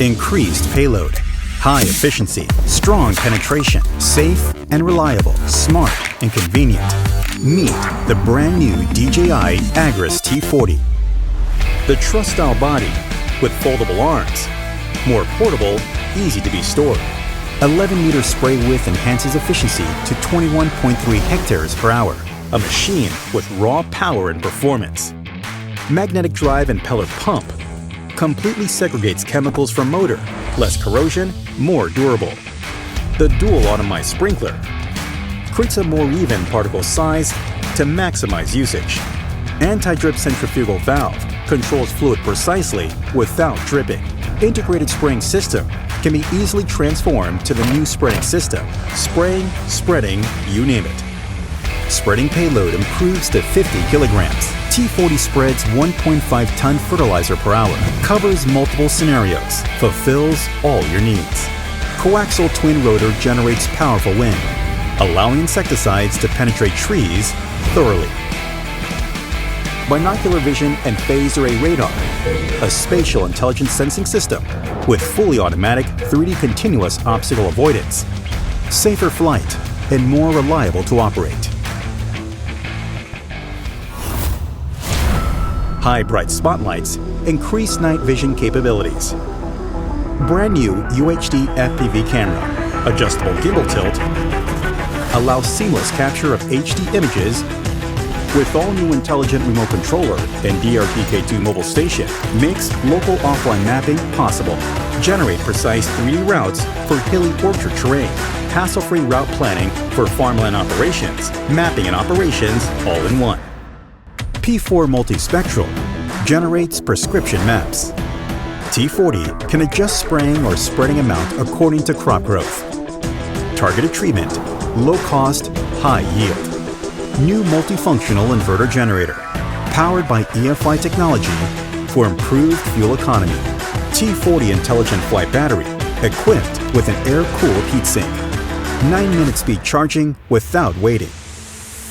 Increased payload, high efficiency, strong penetration, safe and reliable, smart and convenient. Meet the brand new DJI Agras T40. The truss-style body with foldable arms. More portable, easy to be stored. 11-meter spray width enhances efficiency to 21.3 hectares per hour. A machine with raw power and performance. Magnetic drive impeller pump completely segregates chemicals from motor. Less corrosion, more durable. The dual automized sprinkler creates a more even particle size to maximize usage. Anti-drip centrifugal valve controls fluid precisely without dripping. Integrated spraying system can be easily transformed to the new spreading system. Spraying, spreading, you name it. Spreading payload improves to 50 kilograms. T40 spreads 1.5-ton fertilizer per hour, covers multiple scenarios, fulfills all your needs. Coaxial twin rotor generates powerful wind, allowing insecticides to penetrate trees thoroughly. Binocular vision and phased array radar, a spatial intelligence sensing system with fully automatic 3D continuous obstacle avoidance, safer flight, and more reliable to operate. High bright spotlights increase night vision capabilities. Brand new UHD FPV camera, adjustable gimbal tilt, allows seamless capture of HD images with all-new intelligent remote controller and DRTK2 mobile station. Makes local offline mapping possible. Generate precise 3D routes for hilly orchard terrain. Hassle-free route planning for farmland operations. Mapping and operations all in one. P4 multispectral generates prescription maps. T40 can adjust spraying or spreading amount according to crop growth. Targeted treatment, low cost, high yield. New multifunctional inverter generator, powered by EFI technology for improved fuel economy. T40 intelligent flight battery, equipped with an air-cooled heatsink. 9-minute speed charging without waiting.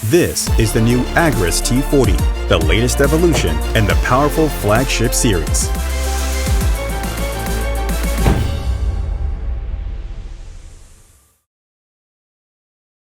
This is the new Agras T40, the latest evolution in the powerful flagship series.